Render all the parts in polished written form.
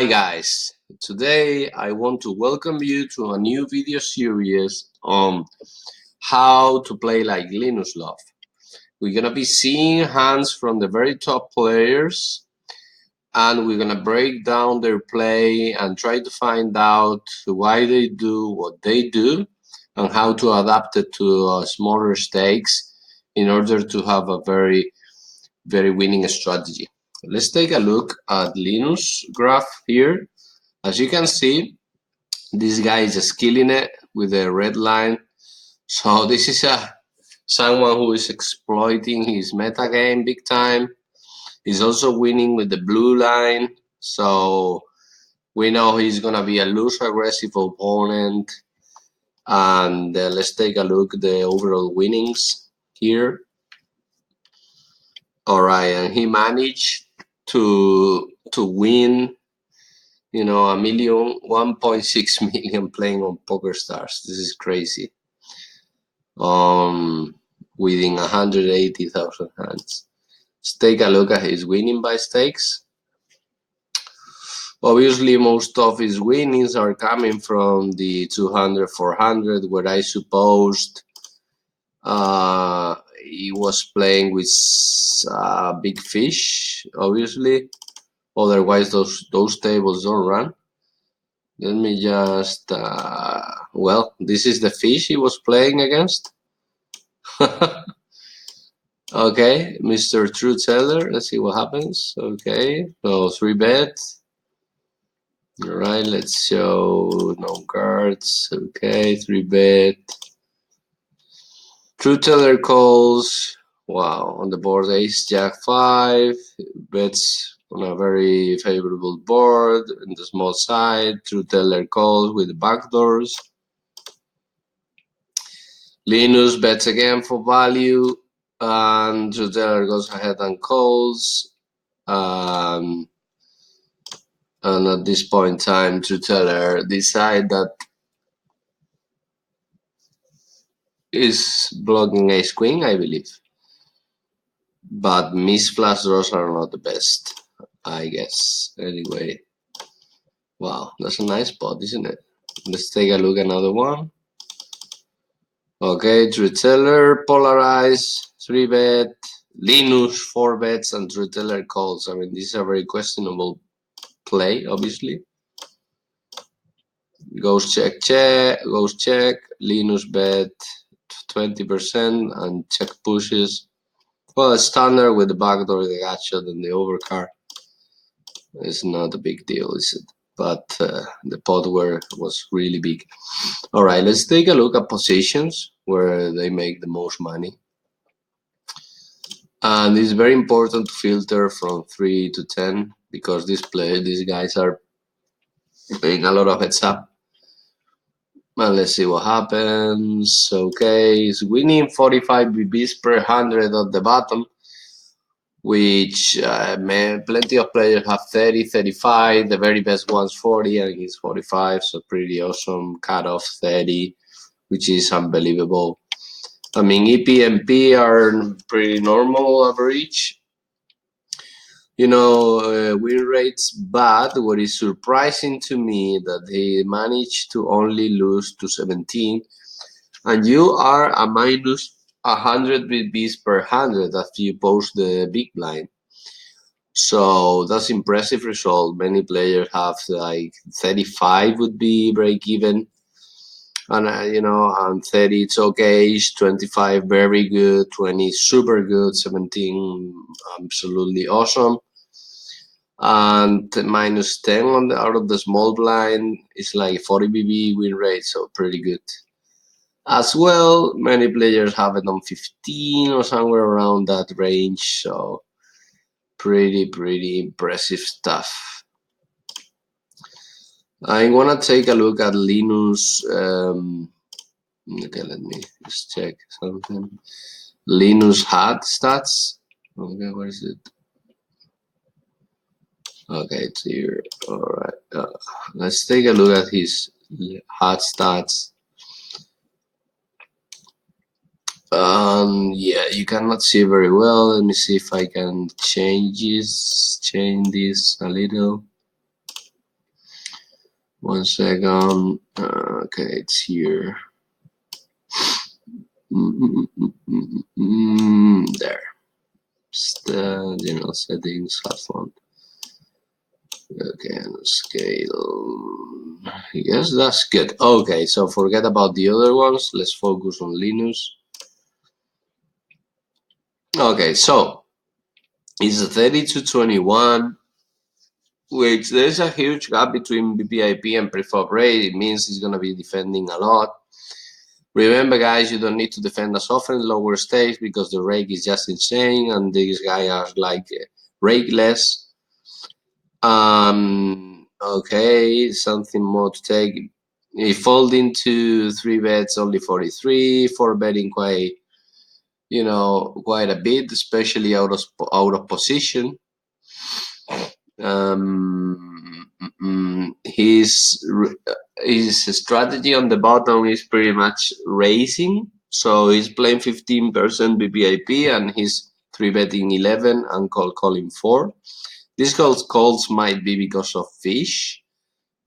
guys, today I want to welcome you to a new video series on how to play like LlinusLove. We're gonna be seeing hands from the very top players and we're gonna break down their play and try to find out why they do what they do and how to adapt it to smaller stakes in order to have a very winning strategy. Let's take a look at Linus graph here. As you can see, this guy is just killing it with a red line. So this is someone who is exploiting his meta game big time. He's also winning with the blue line. So we know he's gonna be a loose aggressive opponent. And let's take a look at the overall winnings here. All right, and he managed to win, a million, 1.6 million playing on Poker Stars. This is crazy. Within 180,000 hands. Let's take a look at his winning by stakes. Obviously, most of his winnings are coming from the 200, 400, where I supposed he was playing with big fish, obviously. Otherwise, those tables don't run. Let me just, well, this is the fish he was playing against. Okay, Mr. Truth Teller, let's see what happens. Okay, so 3-bet. All right, let's show no cards. Okay, 3-bet. Truth Teller calls. Wow, on the board ace jack 5. Bets on a very favorable board in the small side. Truth Teller calls with the backdoors. Linus bets again for value, and Truth Teller goes ahead and calls. And at this point in time, Truth Teller decide that is blocking ace queen, I believe. But miss flush draws are not the best, I guess. Anyway, wow, that's a nice spot, isn't it? Let's take a look at another one. Okay, Truth Teller, polarize, 3-bet, Linus 4 bets, and Truth Teller calls. I mean, these are very questionable play, obviously. Goes check, Linus bet 20% and check pushes. Well, it's standard with the backdoor, the gotcha, and the overcard. It's not a big deal, is it? But the pot was really big. All right, let's take a look at positions where they make the most money. And it's very important to filter from 3 to 10 because these guys are playing a lot of heads up. And let's see what happens. Okay, it's winning 45 BBs per 100 at the bottom, which plenty of players have 30, 35. The very best one's 40 and he's 45, so pretty awesome. Cut off 30, which is unbelievable. I mean, EP and P are pretty normal average. Win rates, but what is surprising to me that he managed to only lose to 17, and you are a minus 100 BBs per 100 after you post the big blind. So that's impressive result. Many players have like 35 would be break even, and and 30 it's okay, 25 very good, 20 super good, 17 absolutely awesome, and minus 10 out of the small blind is like 40 BB win rate, so pretty good. As well, many players have it on 15 or somewhere around that range, so pretty impressive stuff. I want to take a look at Linus. Okay, let me just check something. Linus hat stats. Okay, where is it? Okay, it's here. All right. Let's take a look at his hat stats. Yeah, you cannot see very well. Let me see if I can change this a little. 1 second. Okay, it's here. There. It's the general settings, hard font. Okay, and scale. Yes, that's good. Okay, so forget about the other ones. Let's focus on Linus. Okay, so it's a 30-21, which there's a huge gap between BPIP and preflop rate. It means he's gonna be defending a lot. Remember, guys, you don't need to defend as often in lower stakes because the rake is just insane, and these guys are like rakeless. Okay, something more to take. He fold into 3 bets only 43, 4 betting quite, quite a bit, especially out of position. His strategy on the bottom is pretty much racing, so he's playing 15% BPIP and he's 3 betting 11 and calling 4. These calls might be because of fish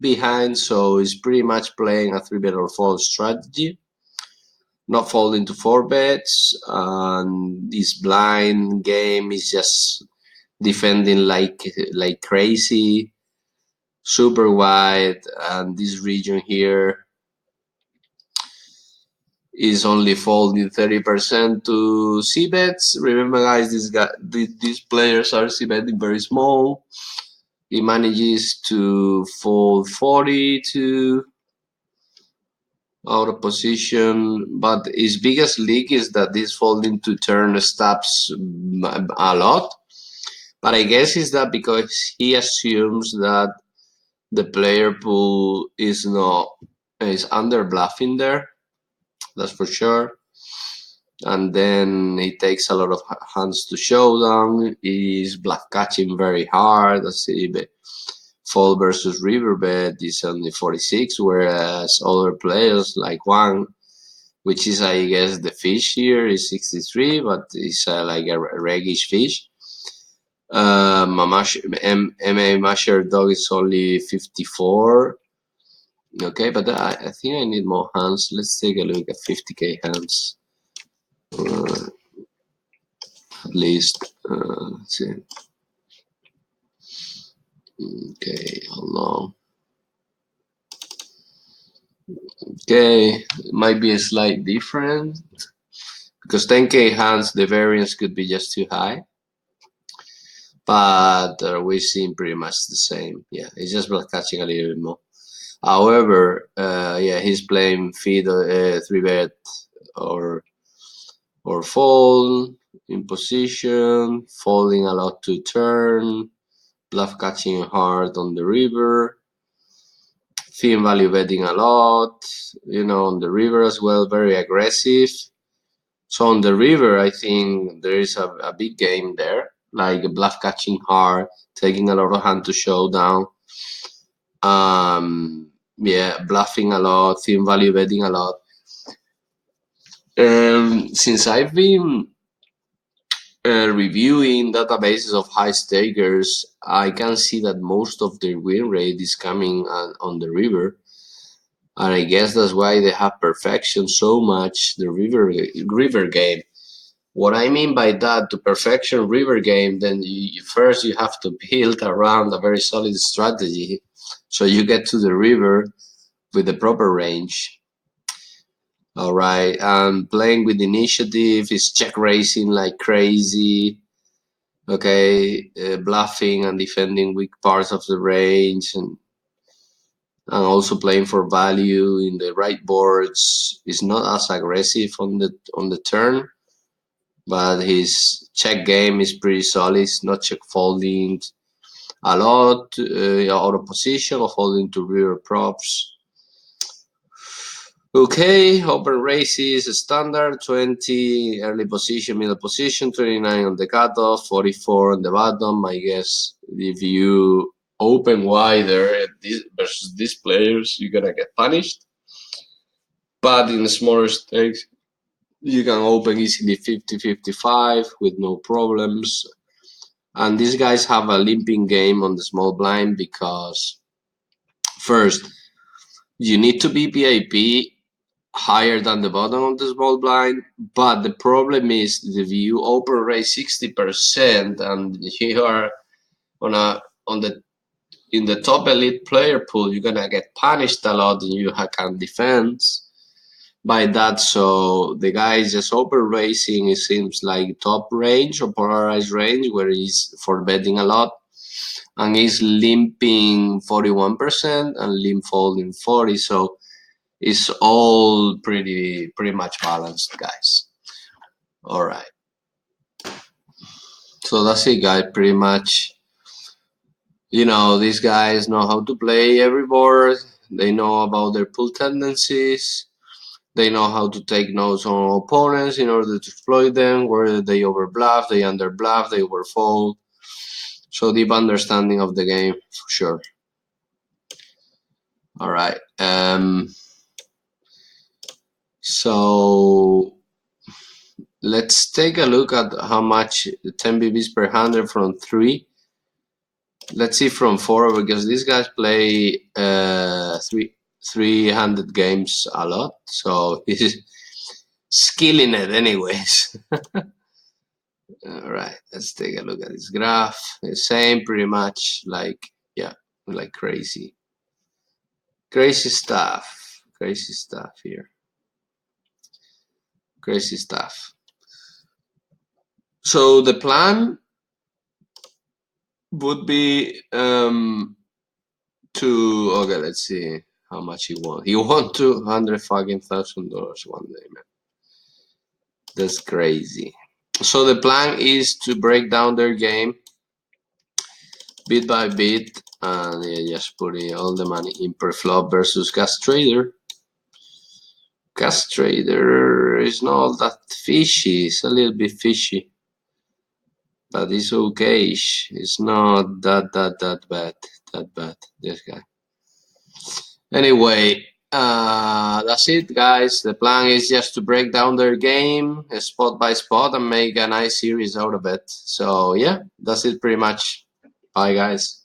behind, so he's pretty much playing a 3 bet or fold strategy, not folding to 4 bets, and this blind game is just defending like crazy, super wide, and this region here is only folding 30% to C bets. Remember, guys, these players are C betting very small. He manages to fold 42 out of position, but his biggest leak is that this folding to turn stops a lot. But I guess is that because he assumes that the player pool is under bluffing there. That's for sure. And then it takes a lot of hands to showdown. He's bluff catching very hard. Let's see, fold versus river bet is only 46, whereas other players like Wang, which is I guess the fish here, is 63, but it's like a reggish fish. MA Masher Dog is only 54. Okay, but I think I need more hands. Let's take a look at 50k hands. At least. Let's see. Okay, hold on. Okay, it might be a slight difference because 10k hands, the variance could be just too high. But we're seeing pretty much the same. Yeah, it's just block catching a little bit more. However, yeah, he's playing feed 3 bet or fold in position, folding a lot to turn, bluff catching hard on the river, thin value betting a lot, on the river as well, very aggressive. So on the river, I think there is a big game there, like bluff catching hard, taking a lot of hand to showdown. Yeah, bluffing a lot, thin value betting a lot. Since I've been reviewing databases of high stakers, I can see that most of their win rate is coming on the river, and I guess that's why they have perfection so much the river game. What I mean by that, to perfection river game, then first you have to build around a very solid strategy, so you get to the river with the proper range. All right, and playing with initiative is check racing like crazy. Okay, bluffing and defending weak parts of the range, and also playing for value in the right boards. Is not as aggressive on the turn, but his check game is pretty solid. It's not check folding a lot out of position or holding to rear props. Okay, open races standard, 20 early position, middle position, 29 on the cutoff, 44 on the bottom. I guess if you open wider versus these players, you're gonna get punished. But in smaller stakes, you can open easily 50-55 with no problems. And these guys have a limping game on the small blind because first, You need to be VIP higher than the bottom of the small blind, but the problem is that if you open raise 60% and you are on a on the in the top elite player pool, you're gonna get punished a lot and you can't defend by that. So the guy is just over racing, it seems like top range or polarized range where he's for betting a lot, and he's limping 41% and limp folding 40. So it's all pretty much balanced, guys. All right. So that's it, guys. Pretty much, these guys know how to play every board. They know about their pool tendencies. They know how to take notes on opponents in order to exploit them, where they overbluff, they underbluff, they overfold. So deep understanding of the game, for sure. All right. So let's take a look at how much 10 BBs per 100 from 3. Let's see from 4, because these guys play 300 games a lot. So he's skilling it anyways. All right, let's take a look at this graph. The same pretty much, like, yeah, like crazy. Crazy stuff here. Crazy stuff. So the plan would be okay, let's see how much he won. He won $200,000 one day, man. That's crazy. So the plan is to break down their game bit by bit, and yeah, just putting all the money in per flop versus Gas Trader. Gas Trader is not that fishy. It's a little bit fishy, but it's okay. It's not that bad. This guy. Anyway, that's it, guys. The plan is just to break down their game spot by spot and make a nice series out of it. So yeah, that's it pretty much. Bye, guys.